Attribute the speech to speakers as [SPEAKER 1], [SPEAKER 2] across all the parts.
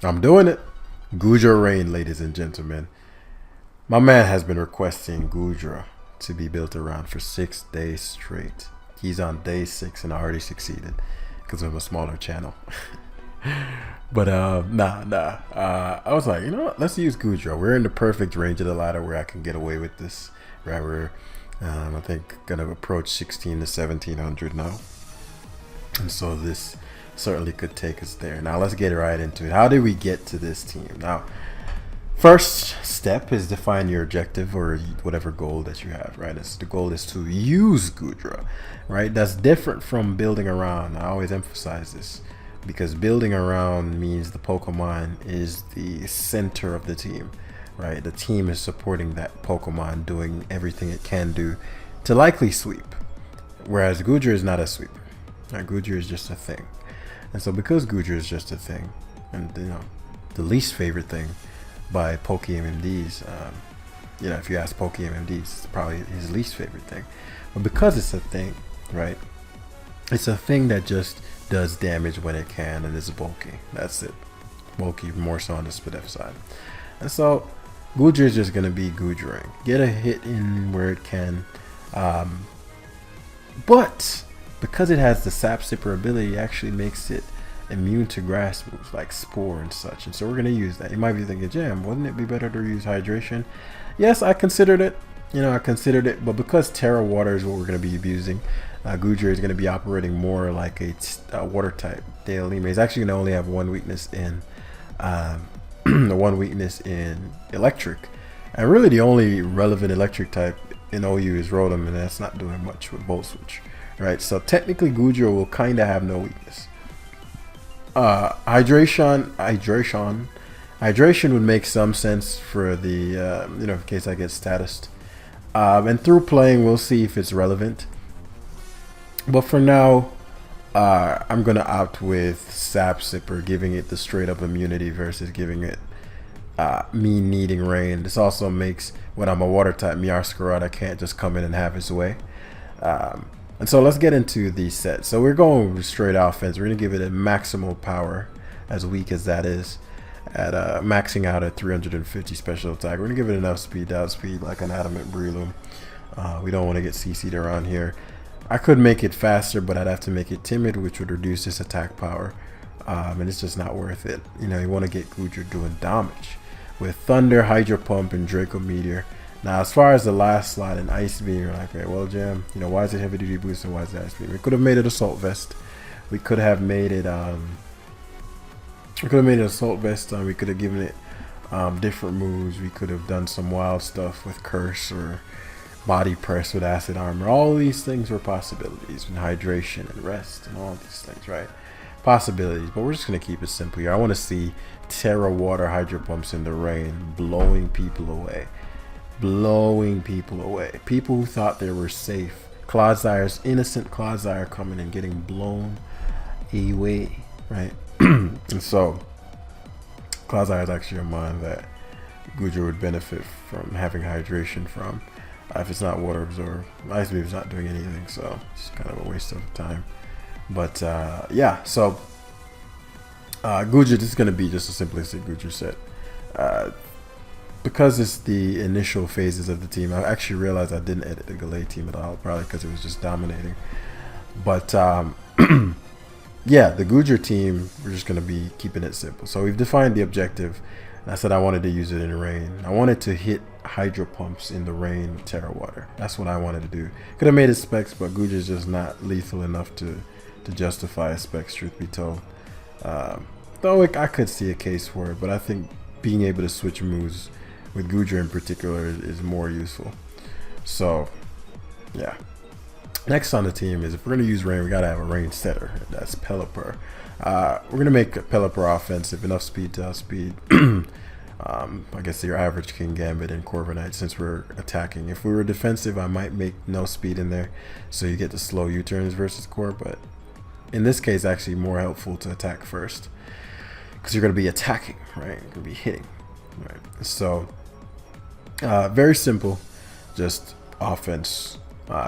[SPEAKER 1] I'm doing it. Goodra Rain, ladies and gentlemen. My man has been requesting Goodra to be built around for 6 days straight. He's on day 6 and I already succeeded because of a smaller channel. But I was like, you know what? Let's use Goodra. We're in the perfect range of the ladder where I can get away with this. Right, we're I think gonna approach 16 to 1700 now, and so this certainly could take us there. Now let's get right into it. How did we get to this team? Now, first step is define your objective or whatever goal that you have, right? The goal is to use Goodra, right? That's different from building around. I always emphasize this because building around means the Pokemon is the center of the team, right? The team is supporting that Pokemon, doing everything it can do to likely sweep, whereas Goodra is not a sweeper. Right? Goodra is just a thing. And so because Goodra is just a thing, and the least favorite thing by PokeMMDs, if you ask PokeMMDs, it's probably his least favorite thing. But because it's a thing, right? It's a thing that just does damage when it can and is bulky. That's it. Bulky more so on the Spadef side. And so Goodra is just going to be Goodraing. Get a hit in where it can. But because it has the Sap Sipper ability, it actually makes it immune to grass moves like Spore and such. And so we're going to use that. You might be thinking, Jam, wouldn't it be better to use Hydration? Yes, I considered it. But because Terra Water is what we're going to be using, Goodra is going to be operating more like a water type. Deolime is actually going to only have one weakness in the one weakness in electric, and really the only relevant electric type in OU is Rotom, and that's not doing much with Volt Switch, right? So technically Goodra will kind of have no weakness. Hydration would make some sense for the in case I get statused, and through playing we'll see if it's relevant. But for now, I'm gonna opt with Sap Sipper, giving it the straight up immunity versus giving it me needing rain. This also makes when I'm a water type Meowscarada, I can't just come in and have his way. And so let's get into the set. So we're going with straight offense. We're gonna give it a maximal power, as weak as that is, at maxing out at 350 special attack. We're gonna give it enough speed, outspeed like an adamant Breloom. We don't want to get CC'd around here. I could make it faster, but I'd have to make it timid, which would reduce its attack power, and it's just not worth it. You want to get Goodra doing damage with Thunder, Hydro Pump, and Draco Meteor. Now, as far as the last slot in Ice Beam, you're like, okay, well, Jam, why is it Heavy Duty Boost and why is it Ice Beam? We could have made it Assault Vest. We could have made it. Assault Vest. We could have given it different moves. We could have done some wild stuff with Curse or Body Press with Acid Armor. All these things were possibilities, and hydration and rest and all these things, right? Possibilities, but we're just going to keep it simple here. I want to see Terra Water Hydro Pumps in the rain, blowing people away. People who thought they were safe. Clodzire's innocent Clodzire coming and getting blown away, right? And so Clodzire is actually a mon that Goodra would benefit from having hydration from. If it's not water absorb, Ice Beam is not doing anything, so it's kind of a waste of time. But yeah, so Goodra, this is going to be just a simplistic Goodra set. Because it's the initial phases of the team, I actually realized I didn't edit the Galay team at all, probably because it was just dominating. But yeah, the Goodra team, we're just going to be keeping it simple. So we've defined the objective. I said I wanted to use it in rain. I wanted to hit Hydro Pumps in the rain with Terra Water. That's what I wanted to do. Could have made it Specs, but Goodra is just not lethal enough to justify a Specs, truth be told. Though I could see a case for it, but I think being able to switch moves with Goodra in particular is more useful. So, yeah. Next on the team is, if we're going to use rain, we got to have a rain setter. That's Pelipper. We're going to make Pelipper offensive, enough speed to outspeed. I guess your average King Gambit and Corviknight, since we're attacking. If we were defensive, I might make no speed in there, so you get the slow U-turns versus Core, but in this case, actually more helpful to attack first, because you're going to be attacking, right? You're going to be hitting, right? So, very simple, just offense.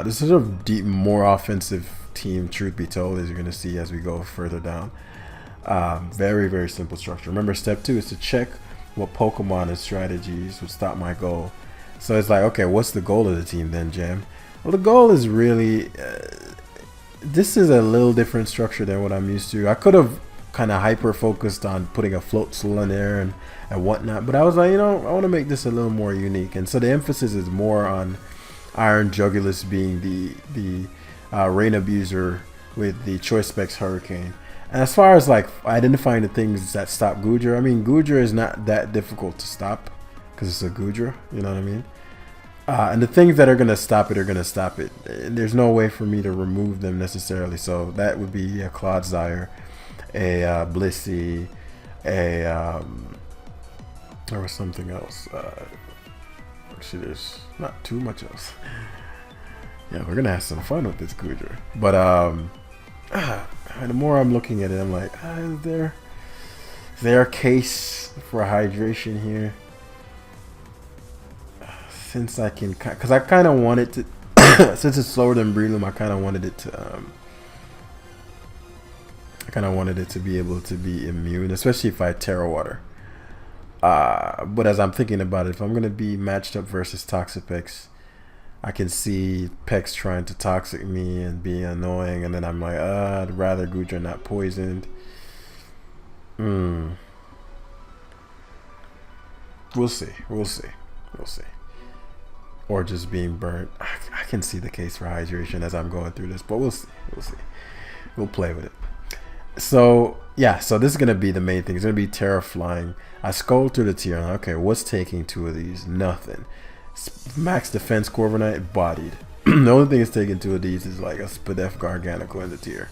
[SPEAKER 1] This is a deep, more offensive team, truth be told, as you're going to see as we go further down. Very, very simple structure. Remember, step 2 is to check what Pokemon and strategies would stop my goal. So it's like, okay, what's the goal of the team then, Jam? Well, the goal is really, this is a little different structure than what I'm used to. I could have kind of hyper focused on putting a floatzel in there and whatnot, but I was like, you know, I want to make this a little more unique. And so the emphasis is more on Iron Jugulis being the Rain Abuser with the Choice Specs Hurricane. And as far as like identifying the things that stop Goodra, I mean, Goodra is not that difficult to stop because it's a Goodra, you know what I mean? And the things that are going to stop it are going to stop it. There's no way for me to remove them necessarily. So that would be a Clodsire, a Blissey, there was something else. Actually, there's not too much else. Yeah, we're going to have some fun with this Goodra. But the more I'm looking at it, I'm like, is there a case for hydration here? Since I can, because I kind of wanted to, since it's slower than Breloom, I kind of wanted it to, be able to be immune, especially if I Terra Water. But as I'm thinking about it, if I'm gonna be matched up versus Toxapex, I can see Pex trying to toxic me and be annoying, and then I'm like, I'd rather Goodra not poisoned. We'll see. Or just being burnt. I can see the case for hydration as I'm going through this, but we'll see. We'll play with it. So yeah, so this is gonna be the main thing. It's gonna be Terra Flying. I scrolled through the tier. Okay, what's taking 2 of these? Nothing. Max Defense Corviknight, bodied. The only thing that's taking 2 of these is like a Spadef Garganacl in the tier.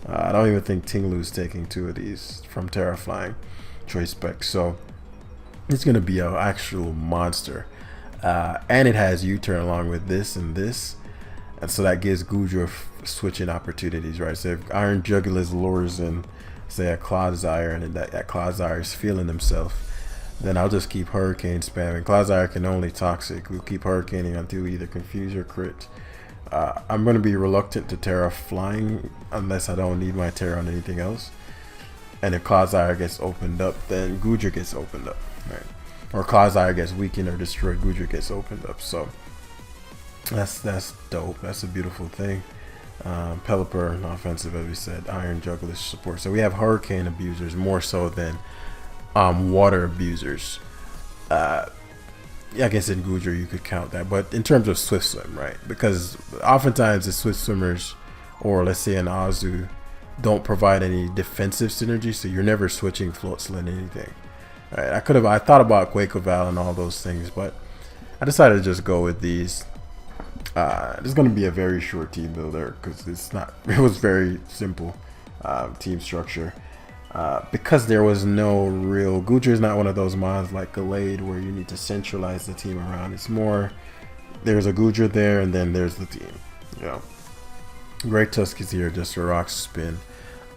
[SPEAKER 1] I don't even think Tinglu's taking 2 of these from Terra Flying Choice Spec. So it's gonna be an actual monster. And it has U-turn along with this and this, and so that gives Goodra switching opportunities, right? So if Iron Jugulis lures in, say, a Clodsire, and that Clodsire is feeling himself, then I'll just keep Hurricane spamming. Clodsire can only Toxic. We'll keep Hurricaning until we either Confuse or Crit. I'm going to be reluctant to Terra Flying unless I don't need my Terra on anything else. And if Clodsire gets opened up, then Goodra gets opened up, right? Or Clodsire gets weakened or destroyed, Goodra gets opened up. So that's dope. That's a beautiful thing. Pelipper, offensive, as we said. Iron Jugulis support. So we have Hurricane abusers more so than water abusers. I guess in Goodra you could count that, but in terms of Swift Swim, right? Because oftentimes the Swift Swimmers, or let's say an Azu, don't provide any defensive synergy, so you're never switching Floatzel in anything. Right, I thought about Quakeoval and all those things, but I decided to just go with these. This is going to be a very short team builder because it was very simple team structure. Because there was no real, Goodra is not one of those mods like Gallade where you need to centralize the team around. It's more, there's a Goodra there and then there's the team. You know, Great Tusk is here just a rock spin.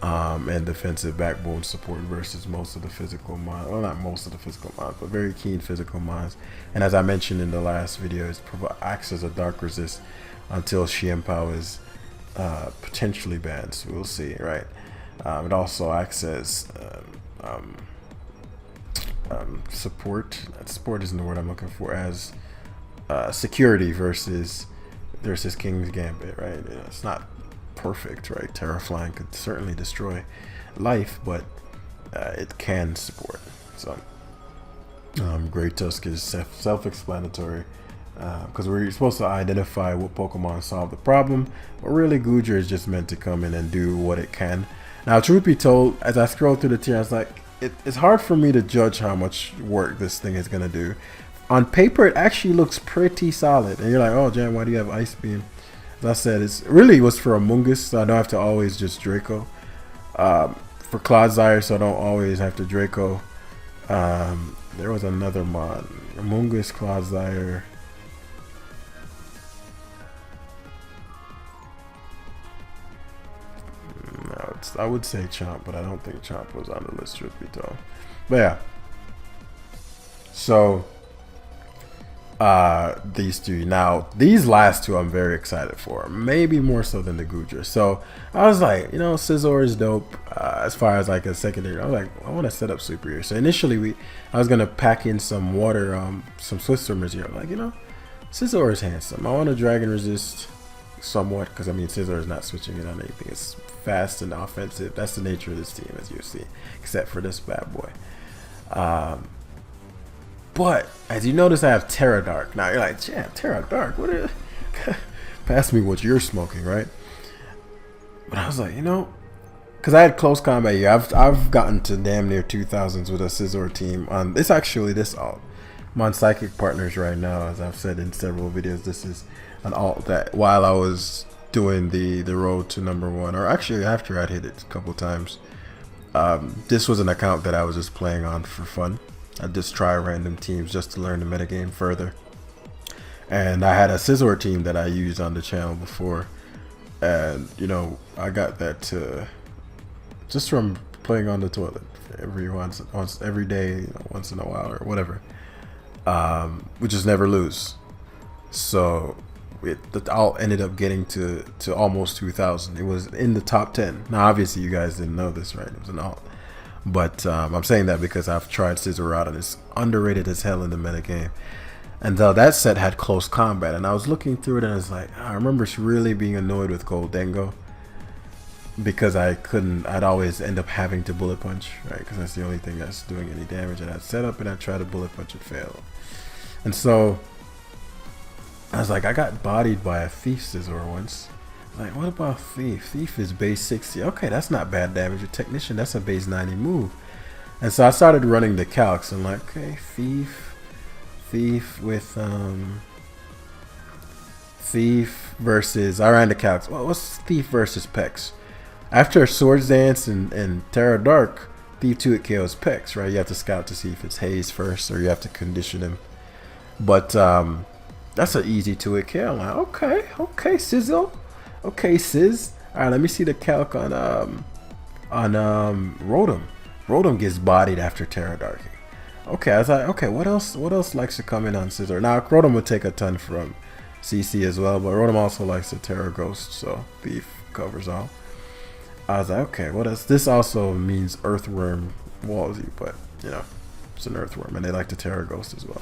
[SPEAKER 1] And defensive backbone support versus most of the physical mods. Well, not most of the physical mods, but very keen physical mods. And as I mentioned in the last video, it acts as a dark resist until Xianpao is potentially banned. So we'll see, right? It also acts as support. Support isn't the word I'm looking for. As security versus King's Gambit, right? It's not perfect, right? Terra Flying could certainly destroy life, but it can support. So Great Tusk is self-explanatory because we're supposed to identify what Pokemon solve the problem, but really Goodra is just meant to come in and do what it can. Now, truth be told, as I scroll through the tier, I was like, it's hard for me to judge how much work this thing is going to do. On paper, it actually looks pretty solid, and you're like, oh, Jan, why do you have Ice Beam? As I said, it really was for Amoonguss, so I don't have to always just Draco. For Clodsire, so I don't always have to Draco. There was another mod. Amoonguss, Clodsire. No, I would say Chomp, but I don't think Chomp was on the list, truth be told. But yeah. So These two. Now, these last two I'm very excited for. Maybe more so than the Goodra. So I was like, Scizor is dope. As far as like a secondary, I was like, I want to set up superior. So initially, I was gonna pack in some water, some Swift Swimmers here. I'm like, Scizor is handsome. I want to Dragon Resist somewhat because I mean, Scizor is not switching it on anything. It's fast and offensive. That's the nature of this team, as you see, except for this bad boy. But as you notice, I have Terra Dark. Now you're like, Champ, Terra Dark? What is pass me what you're smoking, right? But I was like, because I had close combat here. I've gotten to damn near 2000s with a Scizor team. It's actually this alt. I'm on Psychic Partners right now, as I've said in several videos. This is an alt that while I was doing the road to #1, or actually after I'd hit it a couple times, this was an account that I was just playing on for fun. I just try random teams just to learn the metagame further. And I had a Scizor team that I used on the channel before. And, I got that just from playing on the toilet every day, once in a while or whatever. We just never lose. So the alt ended up getting to almost 2000. It was in the top 10. Now, obviously, you guys didn't know this, right? It was an alt. But I'm saying that because I've tried Scizor out and it's underrated as hell in the metagame. And that set had close combat, and I was looking through it and I was like, I remember really being annoyed with Goldengo because I'd always end up having to bullet punch, right? Because that's the only thing that's doing any damage. And I'd set up and I'd try to bullet punch and fail. And so I was like, I got bodied by a Thief Scizor once. Like, what about Thief? Thief is base 60. Okay, that's not bad damage. A Technician, that's a base 90 move. And so I started running the calcs. I'm like, okay, Thief with Thief versus. I ran the calcs. Well, what's Thief versus Pex? After Swords Dance and Terra Dark, Thief 2 it kills Pex, right? You have to scout to see if it's Haze first, or you have to condition him. But that's an easy 2-hit kill. I'm like, okay, Scizor. Okay, Sizz. Alright, let me see the calc on Rotom. Rotom gets bodied after Terra Darking. Okay, I was like, okay, what else likes to come in on Scizor? Now Rotom would take a ton from CC as well, but Rotom also likes the Terra Ghost, so Thief covers all. I was like, okay, what else? This also means Earthworm Wallsy, but it's an Earthworm, and they like the Terra Ghost as well.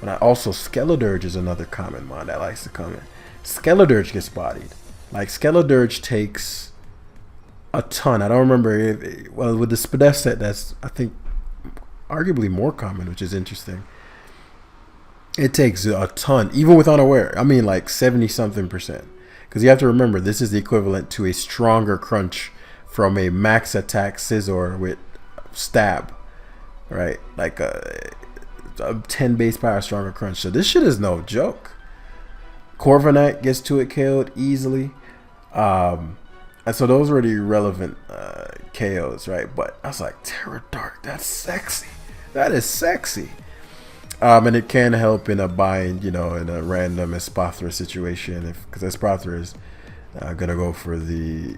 [SPEAKER 1] And also Skeledirge is another common mon that likes to come in. Skeledirge gets bodied. Like, Skeledirge takes a ton. I don't remember. Well, with the Spadef set, that's, I think, arguably more common, which is interesting. It takes a ton, even with Unaware. I mean, like 70-something%. Because you have to remember, this is the equivalent to a stronger crunch from a max attack Scizor with Stab. Right? Like a 10 base power stronger crunch. So this shit is no joke. Corviknight gets 2-hit killed easily. And so those were the relevant KOs, right? But I was like, Terra Dark, that's sexy. That is sexy. And it can help in a bind, in a random Espathra situation, because Espathra is gonna go for the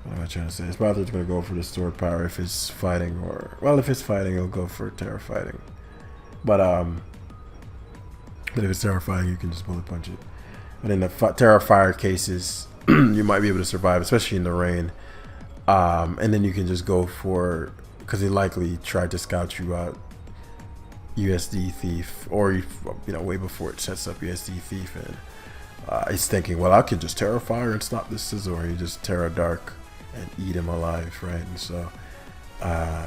[SPEAKER 1] what am I trying to say? Espathra is gonna go for the stored power if it's fighting, or if it's fighting, it'll go for Terra fighting. But if it's Terra fighting, you can just bullet punch it. But in the Terra Fire cases, you might be able to survive, especially in the rain. And then you can just go for, because he likely tried to scout you out, USD Thief, or way before it sets up USD Thief, and he's thinking, well, I can just Terra Fire and stop this Scizor. You just Terra Dark and eat him alive, right? And so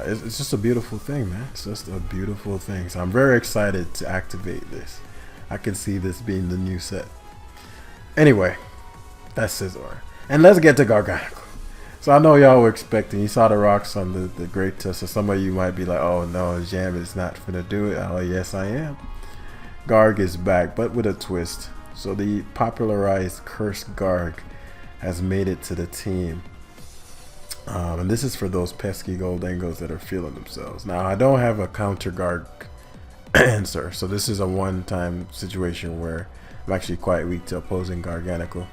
[SPEAKER 1] it's just a beautiful thing, man. It's just a beautiful thing. So I'm very excited to activate this. I can see this being the new set. Anyway, that's Scizor. And let's get to Garganacl. So I know y'all were expecting, you saw the rocks on the Great Tusk, so some of you might be like, oh no, Jam is not finna do it. Oh yes, I am. Garg is back, but with a twist. So the popularized Cursed Garg has made it to the team. And this is for those pesky Goldengos that are feeling themselves. Now, I don't have a counter Garg answer, so this is a one-time situation where I'm actually quite weak to opposing Garganacl.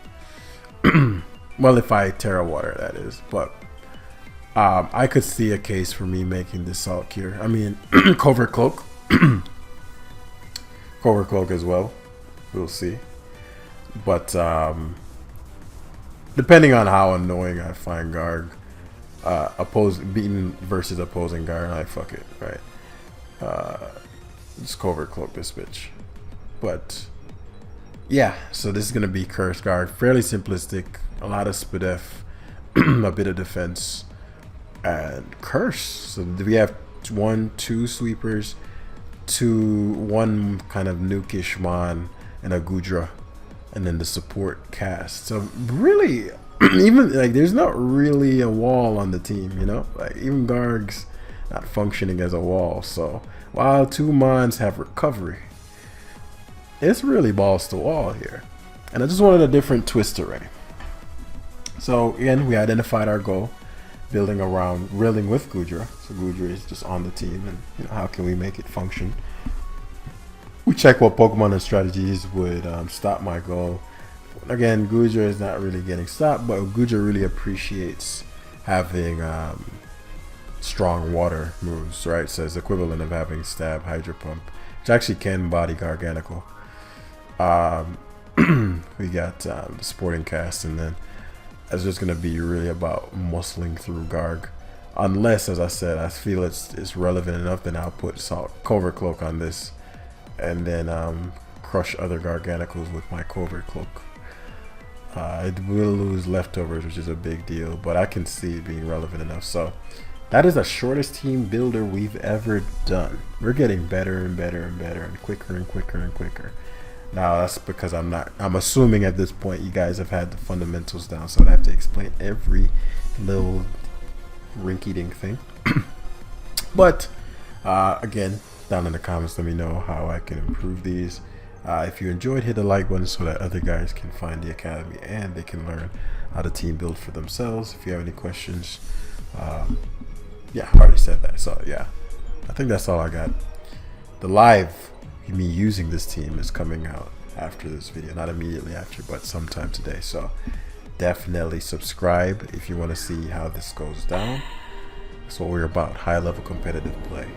[SPEAKER 1] Well, if I Terra Water, that is. But I could see a case for me making this Salt Cure. I mean, Covert Cloak. Cover Cloak as well. We'll see. But depending on how annoying I find Garg, beating versus opposing Garganacl, fuck it, right? Just Cover Cloak this bitch. But yeah, so this is gonna be Curse Garg, fairly simplistic, a lot of Spadef, a bit of defense, and Curse. So we have 1-2 sweepers, 1 kind of nukish mon, and a Goodra, and then the support cast. So really, even like there's not really a wall on the team, you know, like even Garg's not functioning as a wall. So while 2 mons have recovery, it's really balls to wall here. And I just wanted a different twist array. So again, we identified our goal, building with Goodra. So Goodra is just on the team, and you know, how can we make it function? We check what Pokemon and strategies would stop my goal. Again, Goodra is not really getting stopped, but Goodra really appreciates having strong water moves, right? So it's equivalent of having Stab, Hydro Pump, which actually can body Garganacl. We got the Sporting Cast, and then it's just going to be really about muscling through Garg. Unless, as I said, I feel it's relevant enough, then I'll put Cover Cloak on this, and then crush other Garganacls with my Cover Cloak. It will lose leftovers, which is a big deal, but I can see it being relevant enough. So that is the shortest team builder we've ever done. We're getting better and better and better, and quicker and quicker and quicker. Now that's because I'm assuming at this point you guys have had the fundamentals down, so I have to explain every little rinky-dink thing. But again, down in the comments, let me know how I can improve these. If you enjoyed, hit the like button so that other guys can find the academy and they can learn how to team build for themselves. If you have any questions, yeah, I already said that. So yeah, I think that's all I got. The live me using this team is coming out after this video, not immediately after, but sometime today. So definitely subscribe if you want to see how this goes down. That's what we're about, high level competitive play.